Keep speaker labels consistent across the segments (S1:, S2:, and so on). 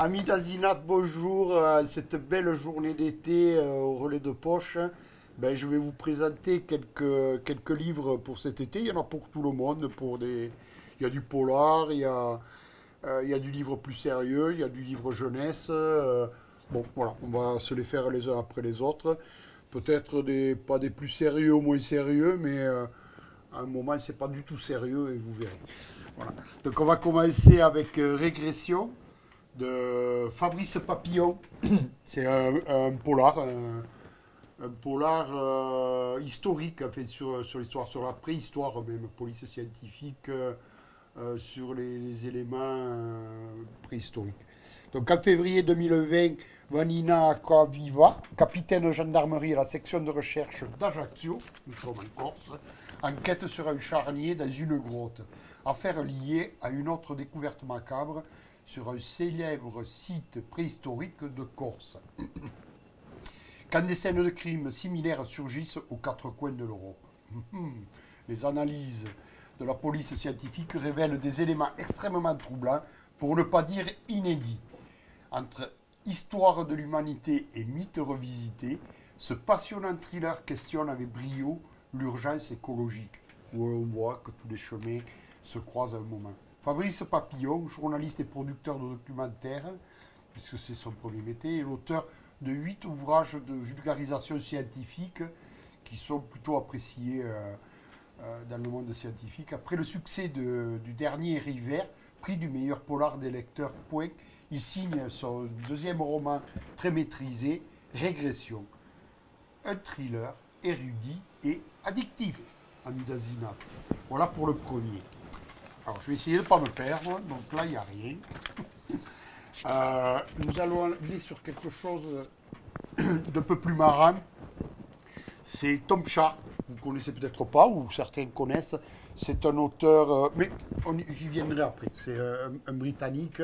S1: Ami d'Azinat, bonjour. Cette belle journée d'été au relais de poche, ben, je vais vous présenter quelques livres pour cet été. Il y en a pour tout le monde. Il y a du polar, il y a du livre plus sérieux, il y a du livre jeunesse. Bon, voilà, on va se les faire les uns après les autres. Peut-être pas des plus sérieux ou moins sérieux, mais à un moment, c'est pas du tout sérieux et vous verrez. Voilà. Donc, on va commencer avec Régression de Fabrice Papillon. C'est un polar, un polar historique, en fait, sur l'histoire, sur la préhistoire même, police scientifique, sur les éléments préhistoriques. Donc en février 2020, Vanina Aquaviva, capitaine de gendarmerie à la section de recherche d'Ajaccio, nous sommes en Corse, enquête sur un charnier dans une grotte. Affaire liée à une autre découverte macabre sur un célèbre site préhistorique de Corse. Quand des scènes de crimes similaires surgissent aux quatre coins de l'Europe. Les analyses de la police scientifique révèlent des éléments extrêmement troublants, pour ne pas dire inédits. Entre histoire de l'humanité et mythes revisités, ce passionnant thriller questionne avec brio l'urgence écologique, où on voit que tous les chemins se croisent à un moment. Fabrice Papillon, journaliste et producteur de documentaires, puisque c'est son premier métier, est l'auteur de 8 ouvrages de vulgarisation scientifique qui sont plutôt appréciés dans le monde scientifique. Après le succès du dernier River, prix du meilleur polar des lecteurs, point, il signe son deuxième roman très maîtrisé, Régression. Un thriller érudit et addictif, ami d'Azinat. Voilà pour le premier. Alors, je vais essayer de ne pas me perdre. Donc là, il n'y a rien. Nous allons aller sur quelque chose d'un peu plus marrant. C'est Tom Sharp. Vous ne connaissez peut-être pas, ou certains connaissent. C'est un auteur, mais j'y viendrai après. C'est un Britannique,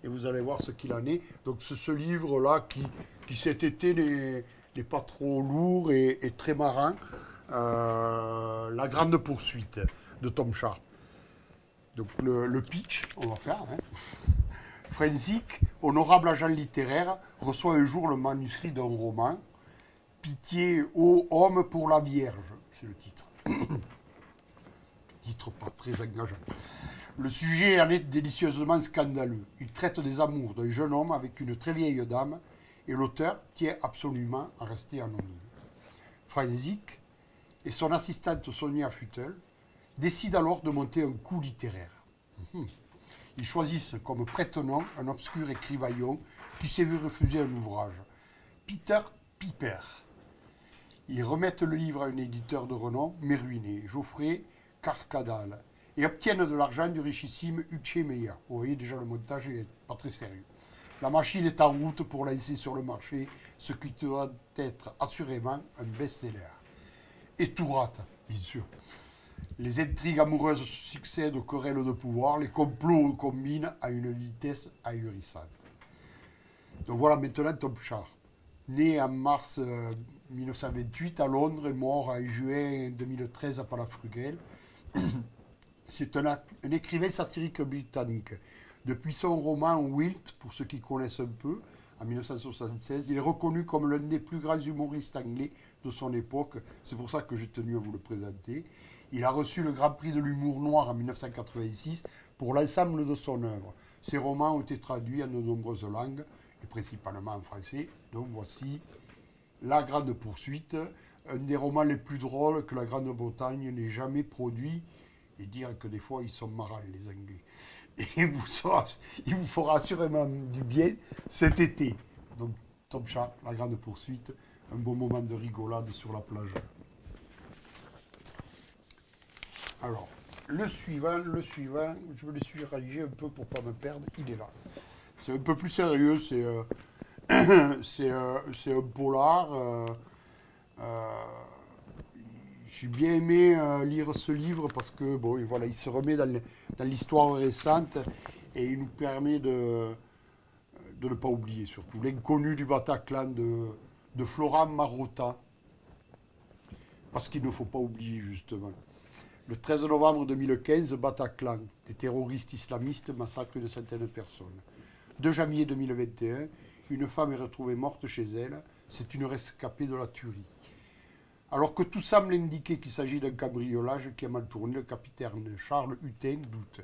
S1: et vous allez voir ce qu'il en est. Donc, c'est ce livre-là qui cet été n'est pas trop lourd et très marrant. La grande poursuite de Tom Sharp. Donc le pitch, on va faire. Frenzik, honorable agent littéraire, reçoit un jour le manuscrit d'un roman. Pitié, ô homme pour la Vierge, c'est le titre. Titre pas très engageant. Le sujet en est délicieusement scandaleux. Il traite des amours d'un jeune homme avec une très vieille dame et l'auteur tient absolument à rester anonyme. Frenzik et son assistante Sonia Futtel décident alors de monter un coup littéraire. Ils choisissent comme prête-nom un obscur écrivaillon qui s'est vu refuser un ouvrage, Peter Piper. Ils remettent le livre à un éditeur de renom, mais ruiné, Geoffrey Carcadal, et obtiennent de l'argent du richissime Uchemea. Vous voyez déjà le montage n'est pas très sérieux. La machine est en route pour lancer sur le marché ce qui doit être assurément un best-seller. Et tout rate, bien sûr. Les intrigues amoureuses succèdent aux querelles de pouvoir, les complots combinent à une vitesse ahurissante. Donc voilà maintenant Tom Sharp. Né en mars 1928 à Londres et mort en juin 2013 à Palafrugell, c'est un écrivain satirique britannique. Depuis son roman Wilt, pour ceux qui connaissent un peu, en 1976, il est reconnu comme l'un des plus grands humoristes anglais de son époque. C'est pour ça que j'ai tenu à vous le présenter. Il a reçu le Grand Prix de l'humour noir en 1986 pour l'ensemble de son œuvre. Ses romans ont été traduits en de nombreuses langues, et principalement en français. Donc voici La Grande Poursuite, un des romans les plus drôles que la Grande-Bretagne n'ait jamais produit, et dire que des fois ils sont marrants les Anglais. Et il vous fera assurément du bien cet été. Donc Tom Sharp, La Grande Poursuite, un bon moment de rigolade sur la plage. Alors, le suivant, je me le suis rédigé un peu pour ne pas me perdre, il est là. C'est un peu plus sérieux, c'est un polar. J'ai bien aimé lire ce livre parce que bon, voilà, il se remet dans l'histoire récente et il nous permet de ne pas oublier surtout l'inconnu du Bataclan de Florent Marotta, parce qu'il ne faut pas oublier justement. Le 13 novembre 2015, Bataclan, des terroristes islamistes massacrent une centaine de personnes. 2 janvier 2021, une femme est retrouvée morte chez elle. C'est une rescapée de la tuerie. Alors que tout semble indiquer qu'il s'agit d'un cambriolage qui a mal tourné, le capitaine Charles Hutin doute.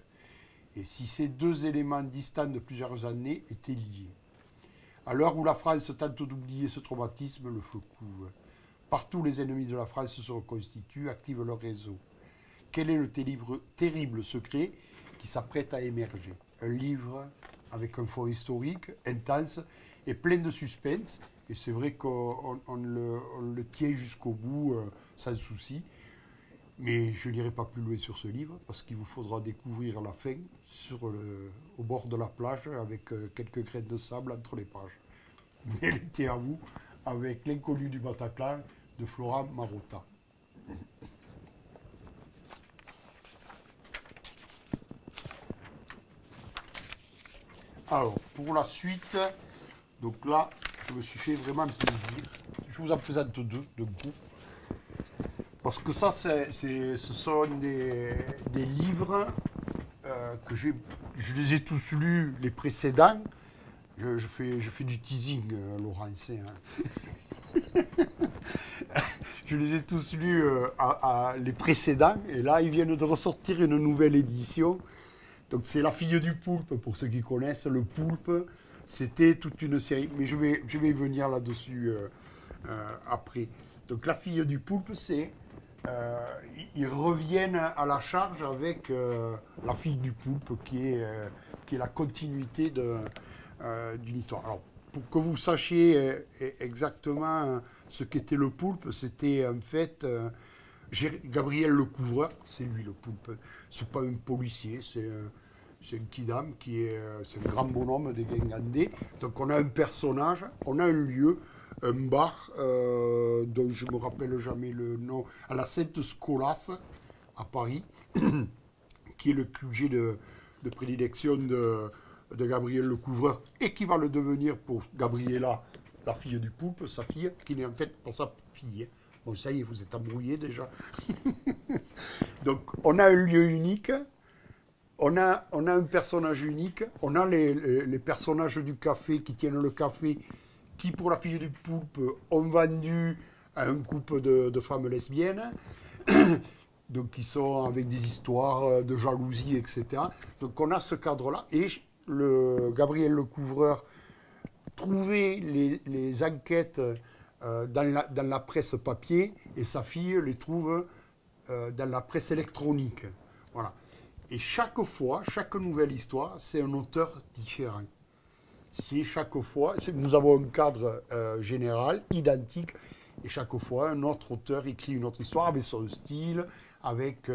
S1: Et si ces deux éléments distants de plusieurs années étaient liés? À l'heure où la France tente d'oublier ce traumatisme, le feu couve. Partout, les ennemis de la France se reconstituent, activent leur réseau. Quel est le terrible secret qui s'apprête à émerger? Un livre avec un fond historique, intense et plein de suspense. Et c'est vrai qu'on le tient jusqu'au bout sans souci. Mais je n'irai pas plus loin sur ce livre parce qu'il vous faudra découvrir la fin au bord de la plage avec quelques graines de sable entre les pages. Mais elle était à vous avec L'inconnu du Bataclan de Flora Marotta. Alors, pour la suite, donc là, je me suis fait vraiment plaisir. Je vous en présente deux de coup. Parce que ça, ce sont des livres que je les ai tous lus, les précédents. Je fais du teasing, Laurence. Hein. Je les ai tous lus les précédents. Et là, ils viennent de ressortir une nouvelle édition. Donc c'est La fille du poulpe, pour ceux qui connaissent. Le poulpe, c'était toute une série. Mais je vais y venir là-dessus après. Donc La fille du poulpe, c'est... ils reviennent à la charge avec La fille du poulpe, qui est la continuité d'une histoire. Alors, pour que vous sachiez exactement ce qu'était le poulpe, c'était en fait Gabriel le Couvreur, c'est lui le poulpe. C'est pas un policier, c'est un kidam c'est un grand bonhomme des Guingandais. Donc on a un personnage, on a un lieu, un bar dont je me rappelle jamais le nom, à la Sainte-Scolasse à Paris, qui est le QG de prédilection de Gabriel le Couvreur et qui va le devenir pour Gabriella, la fille du poulpe, sa fille, qui n'est en fait pas sa fille. Bon, ça y est, vous êtes embrouillés déjà. Donc, on a un lieu unique, on a un personnage unique, on a les personnages du café qui tiennent le café, qui, pour la fille du poulpe, ont vendu à un couple de femmes lesbiennes. Donc, qui sont avec des histoires de jalousie, etc. Donc, on a ce cadre-là. Et Gabriel le Couvreur trouvait les enquêtes dans la presse papier et sa fille les trouve dans la presse électronique. Voilà. Et chaque fois, chaque nouvelle histoire, c'est un auteur différent. C'est chaque fois, nous avons un cadre général, identique, et chaque fois, un autre auteur écrit une autre histoire avec son style, avec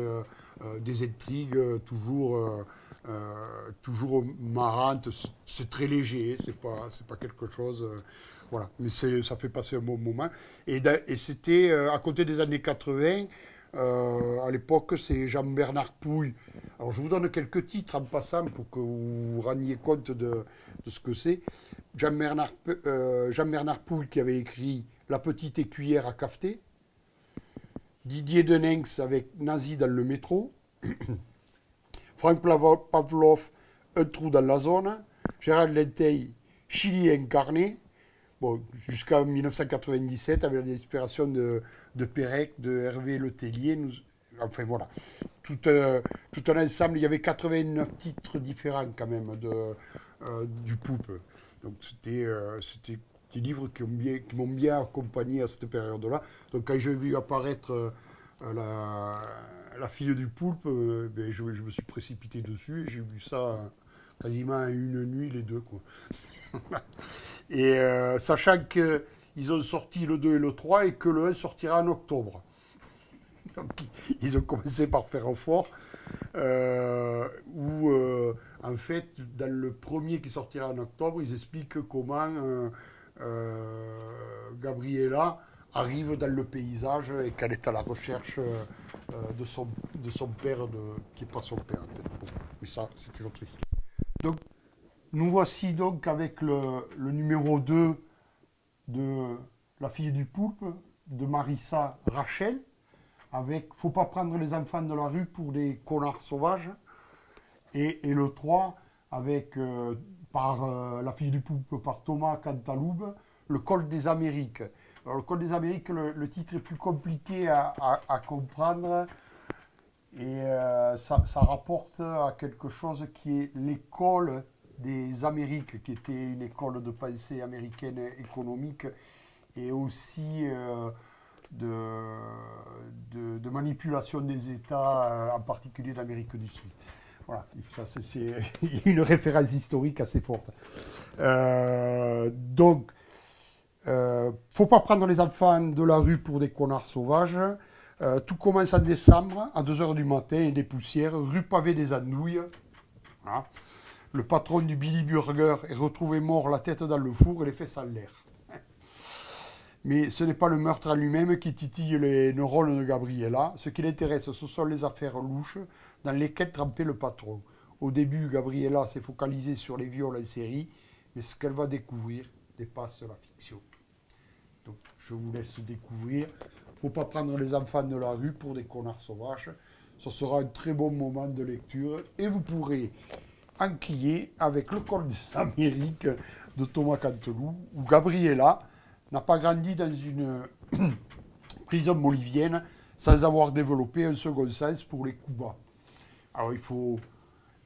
S1: des intrigues toujours marrantes. C'est très léger, c'est pas quelque chose... voilà, mais ça fait passer un bon moment. Et c'était à côté des années 80, à l'époque, c'est Jean-Bernard Pouille. Alors, je vous donne quelques titres en passant pour que vous vous rendiez compte de ce que c'est. Jean-Bernard Pouille qui avait écrit La petite écuyère à cafeter. Didier Denenx avec Nazi dans le métro. Franck Pavlov, Un trou dans la zone. Gérard Lenteil, Chili incarné. Bon, jusqu'en 1997, avec la disparition de Pérec, de Hervé Letellier. Enfin voilà, tout un ensemble. Il y avait 89 titres différents quand même du poulpe. Donc c'était des livres qui m'ont bien accompagné à cette période-là. Donc quand j'ai vu apparaître la fille du poulpe, ben, je me suis précipité dessus et j'ai vu ça quasiment en une nuit, les deux, quoi. Et sachant qu'ils ont sorti le 2 et le 3 et que le 1 sortira en octobre. Donc ils ont commencé par faire un fort, où en fait, dans le premier qui sortira en octobre, ils expliquent comment Gabriella arrive dans le paysage et qu'elle est à la recherche de son père, qui n'est pas son père en fait. Bon, mais ça, c'est toujours triste. Donc, nous voici donc avec le numéro 2 de La fille du poulpe, de Marissa Rachel, avec Faut pas prendre les enfants de la rue pour des connards sauvages, et le 3 avec par La fille du poulpe par Thomas Cantaloube, Le col des Amériques. Alors, le col des Amériques, le titre est plus compliqué à comprendre et ça rapporte à quelque chose qui est l'école des Amériques, qui était une école de pensée américaine économique et aussi de manipulation des États, en particulier d'Amérique du Sud. Voilà, c'est une référence historique assez forte. Donc, faut pas prendre les enfants de la rue pour des connards sauvages. Tout commence en décembre, à 2 h du matin, et des poussières, rue pavée des Andouilles. Voilà. Le patron du Billy Burger est retrouvé mort, la tête dans le four et les fesses en l'air. Mais ce n'est pas le meurtre en lui-même qui titille les neurones de Gabriella. Ce qui l'intéresse, ce sont les affaires louches dans lesquelles trempait le patron. Au début, Gabriella s'est focalisée sur les viols en série, mais ce qu'elle va découvrir dépasse la fiction. Donc, je vous laisse découvrir. Il ne faut pas prendre les enfants de la rue pour des connards sauvages. Ce sera un très bon moment de lecture et vous pourrez enquiller avec Le col des Amériques de Thomas Canteloup, où Gabriella n'a pas grandi dans une prison bolivienne sans avoir développé un second sens pour les coups bas. Alors il faut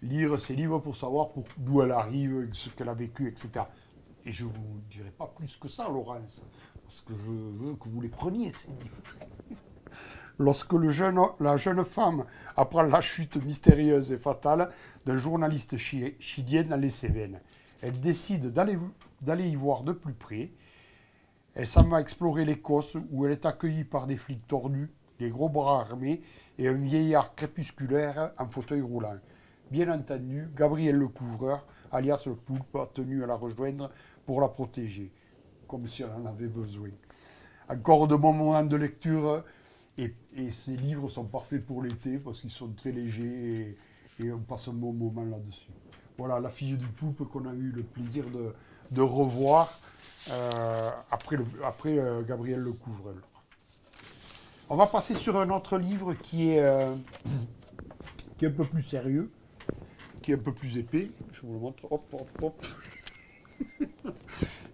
S1: lire ses livres pour savoir d'où elle arrive, ce qu'elle a vécu, etc. Et je ne vous dirai pas plus que ça, Laurence, parce que je veux que vous les preniez, ces livres. Lorsque la jeune femme apprend la chute mystérieuse et fatale d'un journaliste chilien dans les Cévennes, elle décide d'aller y voir de plus près. Elle s'en va explorer l'Écosse, où elle est accueillie par des flics tordus, des gros bras armés et un vieillard crépusculaire en fauteuil roulant. Bien entendu, Gabriel le Couvreur, alias le Poulpe, a tenu à la rejoindre pour la protéger, comme si elle en avait besoin. Encore de bons moments de lecture, et ces livres sont parfaits pour l'été, parce qu'ils sont très légers, et on passe un bon moment là-dessus. Voilà, La fille du Poulpe qu'on a eu le plaisir de revoir après Gabriel le Couvreur. On va passer sur un autre livre qui est un peu plus sérieux, qui est un peu plus épais. Je vous le montre. Hop, hop, hop.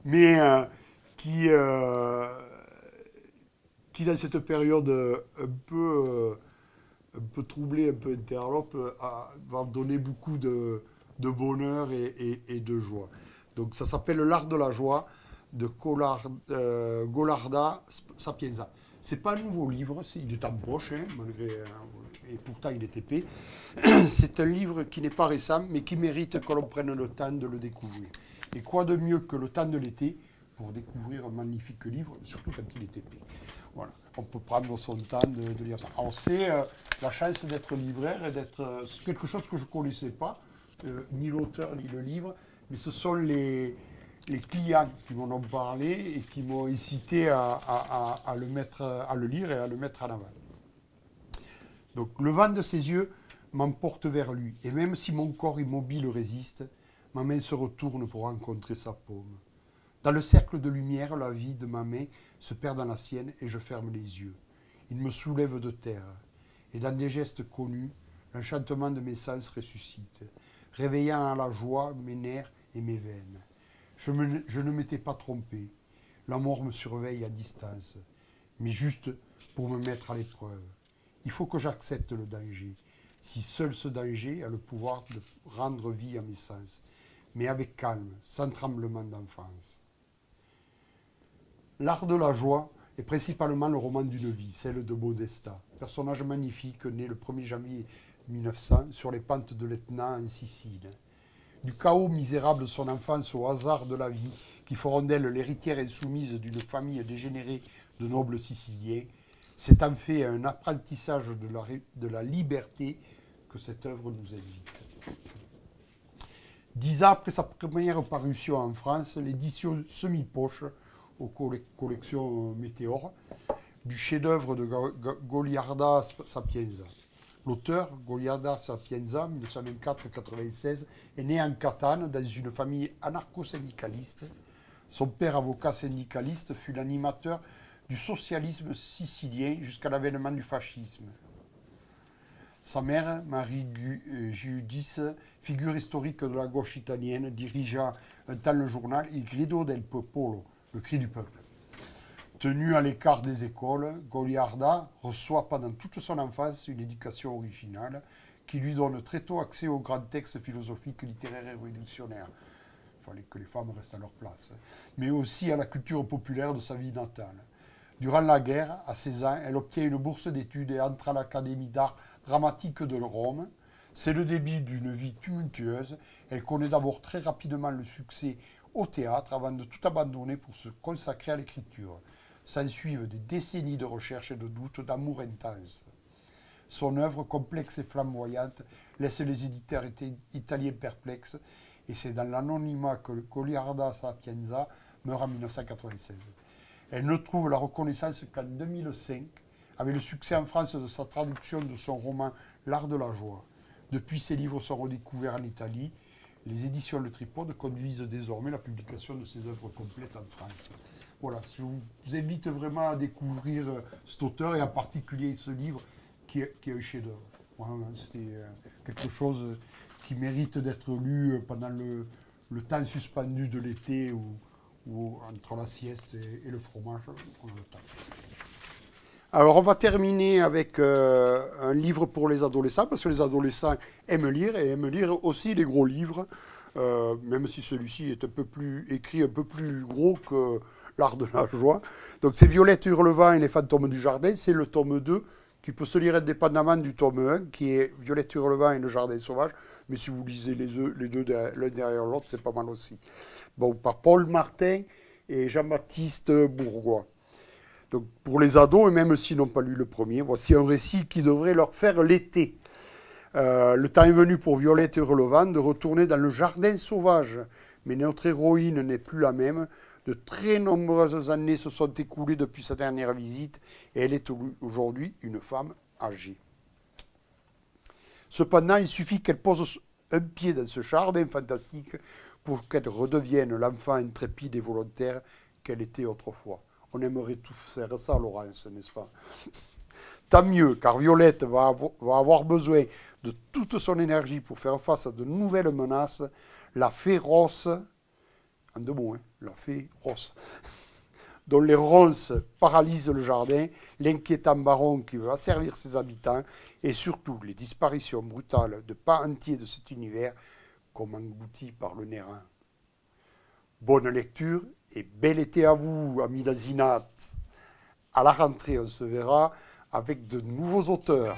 S1: Mais qui dans cette période un peu troublée, un peu interlope, va donner beaucoup de bonheur et de joie. Donc ça s'appelle L'art de la joie de Golarda Sapienza. C'est pas un nouveau livre, il est en poche, hein, et pourtant il est épais. C'est un livre qui n'est pas récent, mais qui mérite que l'on prenne le temps de le découvrir. Et quoi de mieux que le temps de l'été pour découvrir un magnifique livre, surtout quand il est épais. Voilà, on peut prendre son temps de lire ça. Alors c'est la chance d'être libraire et d'être quelque chose que je ne connaissais pas, ni l'auteur ni le livre, mais ce sont les clients qui m'en ont parlé et qui m'ont incité à le lire et à le mettre en avant. Donc le vent de ses yeux m'emporte vers lui, et même si mon corps immobile résiste, ma main se retourne pour rencontrer sa paume. Dans le cercle de lumière, la vie de ma main se perd dans la sienne et je ferme les yeux. Il me soulève de terre, et dans des gestes connus, l'enchantement de mes sens ressuscite, réveillant à la joie mes nerfs et mes veines. Je ne m'étais pas trompé. La mort me surveille à distance, mais juste pour me mettre à l'épreuve. Il faut que j'accepte le danger, si seul ce danger a le pouvoir de rendre vie à mes sens, mais avec calme, sans tremblement d'enfance. L'art de la joie est principalement le roman d'une vie, celle de Modesta, personnage magnifique né le 1er janvier 1900 sur les pentes de l'Etna en Sicile. Du chaos misérable de son enfance au hasard de la vie qui feront d'elle l'héritière insoumise d'une famille dégénérée de nobles Siciliens, c'est en fait un apprentissage de la liberté que cette œuvre nous invite. 10 ans après sa première parution en France, l'édition semi-poche aux collections Météor du chef-d'œuvre de Goliarda Sapienza. L'auteur, Goliarda Sapienza, 1924-96, est né en Catane dans une famille anarcho-syndicaliste. Son père, avocat syndicaliste, fut l'animateur du socialisme sicilien jusqu'à l'avènement du fascisme. Sa mère, Marie Giudice, figure historique de la gauche italienne, dirigea un temps le journal Il Grido del Popolo, le cri du peuple. Tenu à l'écart des écoles, Goliarda reçoit pendant toute son enfance une éducation originale qui lui donne très tôt accès aux grands textes philosophiques, littéraires et révolutionnaires. Il fallait que les femmes restent à leur place. Mais aussi à la culture populaire de sa vie natale. Durant la guerre, à 16 ans, elle obtient une bourse d'études et entre à l'Académie d'art dramatique de Rome. C'est le début d'une vie tumultueuse. Elle connaît d'abord très rapidement le succès au théâtre avant de tout abandonner pour se consacrer à l'écriture. S'ensuivent des décennies de recherche et de doutes, d'amour intense. Son œuvre complexe et flamboyante laisse les éditeurs italiens perplexes et c'est dans l'anonymat que Goliarda Sapienza meurt en 1996. Elle ne trouve la reconnaissance qu'en 2005 avec le succès en France de sa traduction de son roman L'art de la joie. Depuis, ses livres sont redécouverts en Italie. Les éditions Le Tripode conduisent désormais la publication de ses œuvres complètes en France. Voilà, je vous invite vraiment à découvrir cet auteur et en particulier ce livre qui est un chef-d'œuvre. Voilà, c'était quelque chose qui mérite d'être lu pendant le temps suspendu de l'été ou entre la sieste et le fromage. On a le temps. Alors on va terminer avec un livre pour les adolescents, parce que les adolescents aiment lire et aiment lire aussi les gros livres, même si celui-ci est écrit un peu plus gros que L'art de la joie. Donc c'est Violette Hurlevent et les fantômes du jardin, c'est le tome 2, qui peut se lire indépendamment du tome 1, qui est Violette Hurlevent et le jardin sauvage, mais si vous lisez les deux l'un derrière l'autre, c'est pas mal aussi. Bon, par Paul Martin et Jean-Baptiste Bourgois. Donc pour les ados, et même s'ils n'ont pas lu le premier, voici un récit qui devrait leur faire l'été. Le temps est venu pour Violette Hurlevent de retourner dans le jardin sauvage. Mais notre héroïne n'est plus la même. De très nombreuses années se sont écoulées depuis sa dernière visite et elle est aujourd'hui une femme âgée. Cependant, il suffit qu'elle pose un pied dans ce jardin fantastique pour qu'elle redevienne l'enfant intrépide et volontaire qu'elle était autrefois. On aimerait tous faire ça, Laurence, n'est-ce pas? Tant mieux, car Violette va avoir besoin de toute son énergie pour faire face à de nouvelles menaces. La fée Rosse, en deux mots, la fée Rosse, dont les ronces paralysent le jardin, l'inquiétant baron qui va servir ses habitants, et surtout les disparitions brutales de pans entiers de cet univers, comme engloutis par le néant. Bonne lecture et bel été à vous, amis d'Azinat. À la rentrée, on se verra avec de nouveaux auteurs.